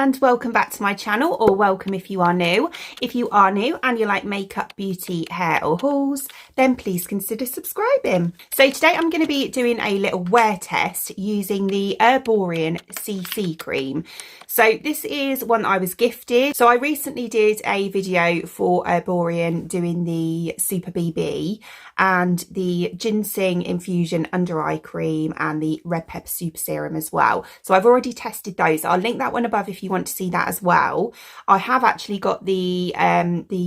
and welcome back to my channel, or welcome if you are new. If you are new and you like makeup, beauty, hair or hauls, then please consider subscribing. So today I'm going to be doing a little wear test using the Erborian CC cream. So this is one that I was gifted. So I recently did a video for Erborian doing the Super BB and the ginseng infusion under eye cream and the red pepper super serum as well. So I've already tested those. I'll link that one above if you want to see that as well. I have actually got the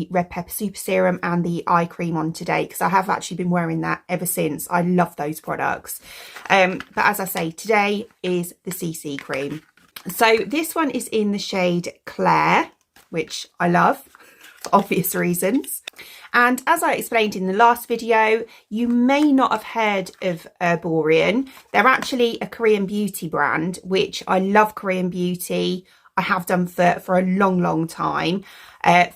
red pepper super serum and the eye cream on today because I have actually been wearing that ever since. I love those products. But as I say, today is the CC cream. So this one is in the shade Clare, which I love for obvious reasons. And as I explained in the last video, you may not have heard of Erborian. They're actually a Korean beauty brand, which I love Korean beauty. I have done for a long time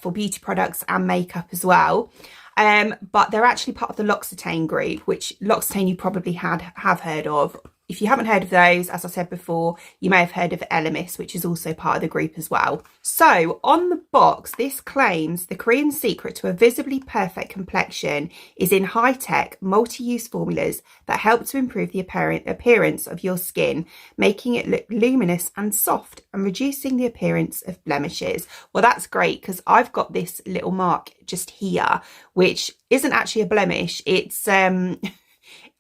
for beauty products and makeup as well. But they're actually part of the L'Occitane group, which L'Occitane you probably have heard of. If you haven't heard of those, as I said before, you may have heard of Elemis, which is also part of the group as well. So on the box, this claims the Korean secret to a visibly perfect complexion is in high-tech, multi-use formulas that help to improve the appearance of your skin, making it look luminous and soft and reducing the appearance of blemishes. Well, that's great because I've got this little mark just here, which isn't actually a blemish. It's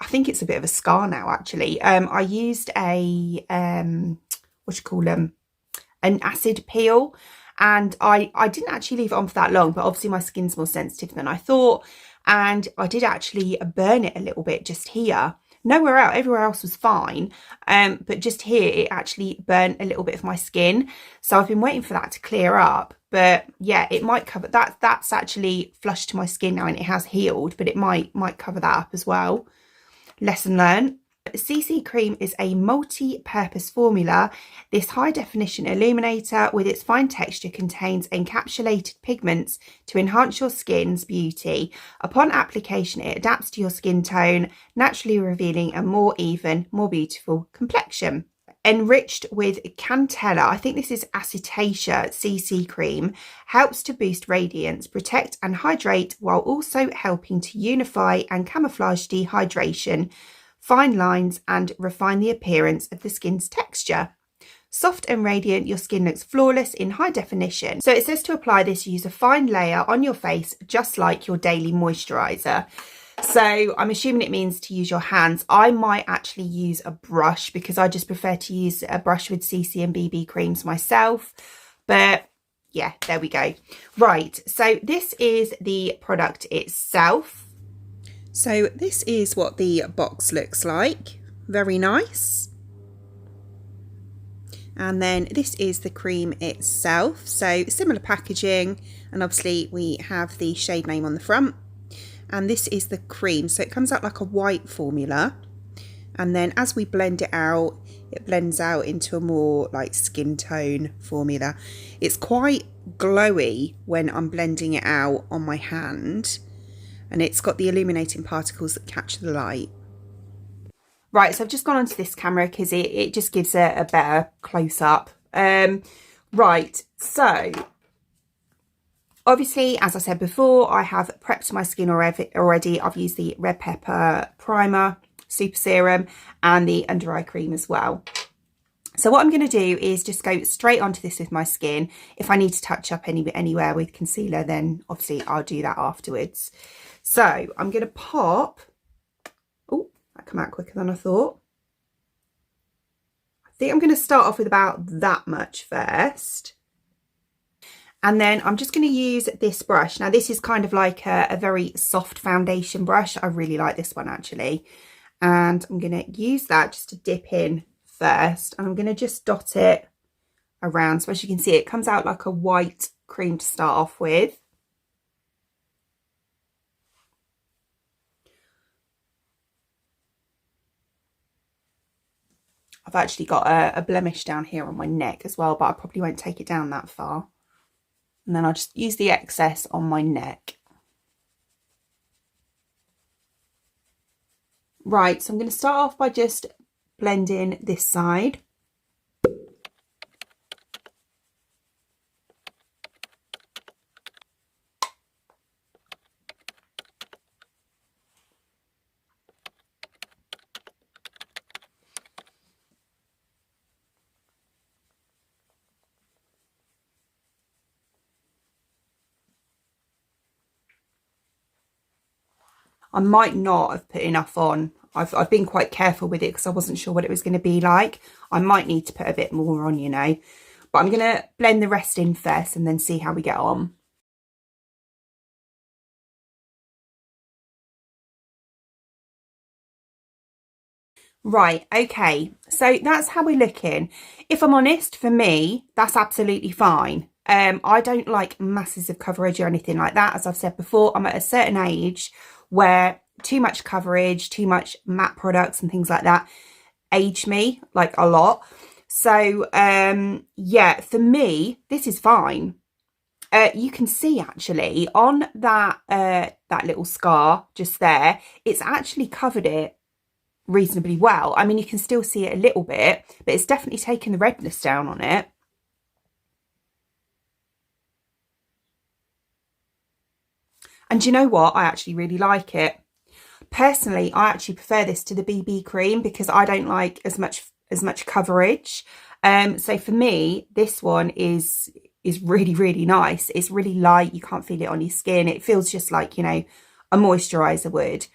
I think it's a bit of a scar now, actually. I used a, an acid peel, and I didn't actually leave it on for that long, but obviously my skin's more sensitive than I thought. And I did actually burn it a little bit just here. Nowhere else, everywhere else was fine. But just here, it actually burnt a little bit of my skin. So I've been waiting for that to clear up. But yeah, it might cover that. That's actually flushed to my skin now and it has healed, but it might cover that up as well. Lesson learned. CC cream is a multi-purpose formula. This high-definition illuminator with its fine texture contains encapsulated pigments to enhance your skin's beauty. Upon application, it adapts to your skin tone, naturally revealing a more even, more beautiful complexion. Enriched with Cantella, I think this is Acetate CC cream, helps to boost radiance, protect and hydrate while also helping to unify and camouflage dehydration, fine lines and refine the appearance of the skin's texture. Soft and radiant, your skin looks flawless in high definition. So it says to apply this, use a fine layer on your face just like your daily moisturiser. So I'm assuming it means to use your hands. I might actually use a brush because I just prefer to use a brush with CC and BB creams myself. But yeah, there we go. Right, so this is the product itself. So this is what the box looks like. Very nice. And then this is the cream itself. So similar packaging, and obviously we have the shade name on the front. And this is the cream, so it comes out like a white formula, and then as we blend it out, it blends out into a more like skin tone formula. It's quite glowy when I'm blending it out on my hand, and it's got the illuminating particles that catch the light. Right, so I've just gone onto this camera because it just gives a better close-up. Right, so obviously, as I said before, I have prepped my skin already. I've used the red pepper primer, super serum, and the under eye cream as well. So what I'm going to do is just go straight onto this with my skin. If I need to touch up anywhere with concealer, then obviously I'll do that afterwards. So I'm going to pop. Oh, that came out quicker than I thought. I think I'm going to start off with about that much first. And then I'm just going to use this brush. Now, this is kind of like a very soft foundation brush. I really like this one, actually. And I'm going to use that just to dip in first. And I'm going to just dot it around. So as you can see, it comes out like a white cream to start off with. I've actually got a blemish down here on my neck as well, but I probably won't take it down that far. And then I'll just use the excess on my neck. Right, so I'm going to start off by just blending this side. I might not have put enough on. I've been quite careful with it because I wasn't sure what it was going to be like. I might need to put a bit more on, you know. But I'm going to blend the rest in first and then see how we get on. Right, okay, so that's how we're looking. If I'm honest, for me, that's absolutely fine. I don't like masses of coverage or anything like that. As I've said before, I'm at a certain age where too much coverage, too much matte products and things like that age me like a lot. So yeah, for me, this is fine. You can see actually on that that little scar just there, it's actually covered it reasonably well. I mean, you can still see it a little bit, but it's definitely taken the redness down on it. And you know what? I actually really like it. Personally, I actually prefer this to the BB cream because I don't like as much coverage. So for me, this one is really, really nice. It's really light. You can't feel it on your skin. It feels just like, you know, a moisturizer would.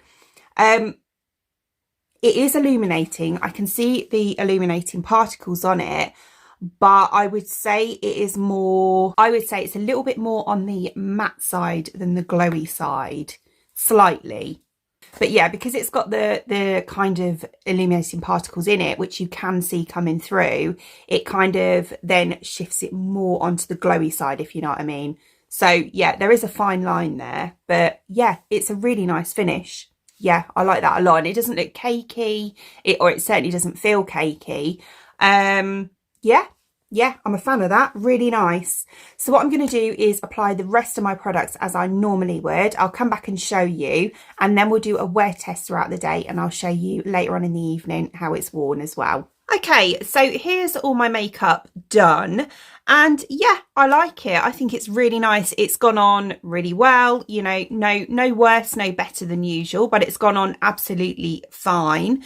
It is illuminating. I can see the illuminating particles on it, but I would say it's a little bit more on the matte side than the glowy side, slightly. But yeah, because it's got the kind of illuminating particles in it, which you can see coming through, it kind of then shifts it more onto the glowy side, if you know what I mean. So yeah, there is a fine line there, but yeah, it's a really nice finish. Yeah, I like that a lot. And it doesn't look cakey, or it certainly doesn't feel cakey. Yeah, I'm a fan of that. Really nice. So what I'm going to do is apply the rest of my products as I normally would. I'll come back and show you, and then we'll do a wear test throughout the day, and I'll show you later on in the evening how it's worn as well. Okay, so here's all my makeup done. And yeah, I like it. I think it's really nice. It's gone on really well, you know, no worse, no better than usual, but it's gone on absolutely fine.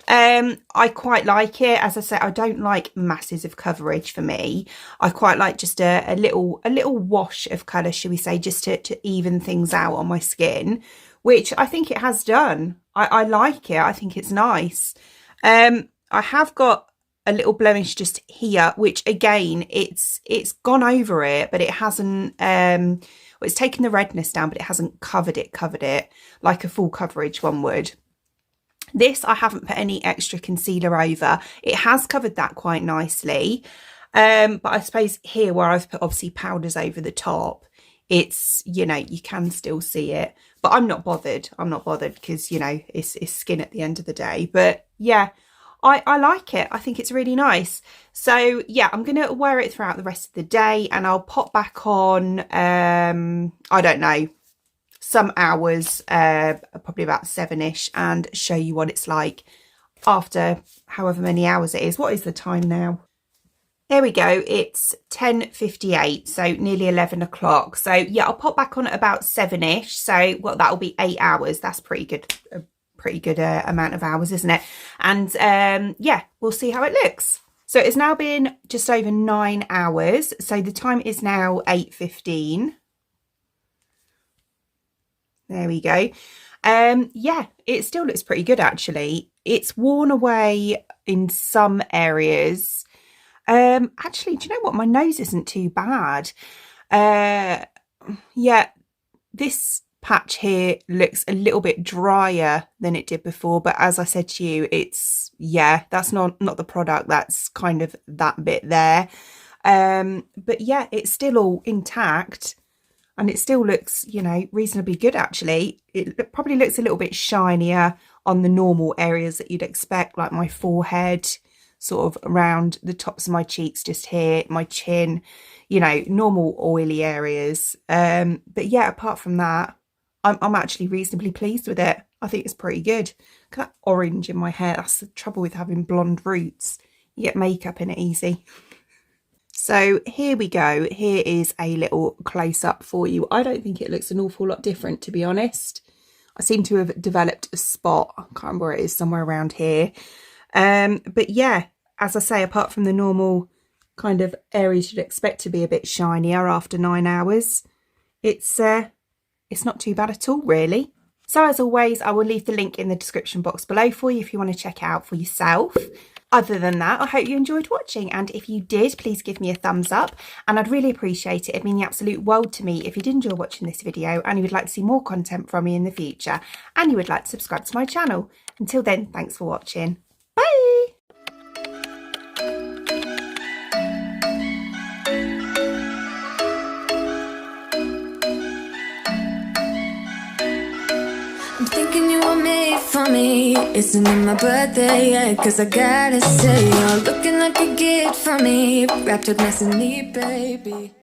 I quite like it. As I say, I don't like masses of coverage for me. I quite like just a little wash of colour, shall we say, just to even things out on my skin, which I think it has done. I like it. I think it's nice. I have got a little blemish just here, which again, it's gone over it, but it hasn't, well, it's taken the redness down, but it hasn't covered it like a full coverage one would. This, I haven't put any extra concealer over. It has covered that quite nicely. But I suppose here where I've put obviously powders over the top, it's, you know, you can still see it, but I'm not bothered. I'm not bothered because, you know, it's skin at the end of the day. But yeah, I like it. I think it's really nice. So yeah, I'm going to wear it throughout the rest of the day, and I'll pop back on, I don't know, some hours, probably about 7ish, and show you what it's like after however many hours it is. What is the time now? There we go. It's 10:58, so nearly 11 o'clock. So yeah, I'll pop back on at about 7ish. So well, that'll be 8 hours. That's pretty good. Pretty good amount of hours, isn't it? And yeah, we'll see how it looks. So it's now been just over 9 hours. So the time is now 8:15. There we go. Yeah, it still looks pretty good actually. It's worn away in some areas. Actually, do you know what? My nose isn't too bad. Yeah, this patch here looks a little bit drier than it did before, but as I said to you, it's, yeah, that's not the product, that's kind of that bit there. But yeah, it's still all intact, and it still looks, you know, reasonably good actually. It probably looks a little bit shinier on the normal areas that you'd expect, like my forehead, sort of around the tops of my cheeks, just here, my chin, you know, normal oily areas. But yeah, apart from that, I'm actually reasonably pleased with it. I think it's pretty good. Look at that orange in my hair. That's the trouble with having blonde roots. You get makeup in it easy. So here we go. Here is a little close-up for you. I don't think it looks an awful lot different, to be honest. I seem to have developed a spot. I can't remember where it is, somewhere around here. But yeah, as I say, apart from the normal kind of areas you'd expect to be a bit shinier after 9 hours, it's not too bad at all, really. So as always, I will leave the link in the description box below for you if you want to check it out for yourself. Other than that, I hope you enjoyed watching, and if you did, please give me a thumbs up and I'd really appreciate it. It'd mean the absolute world to me if you did enjoy watching this video and you would like to see more content from me in the future and you would like to subscribe to my channel. Until then, thanks for watching. Bye! I'm thinking you were made for me. Isn't it my birthday yet? Cause I gotta say, you're looking like a gift for me, wrapped up nice and neat, baby.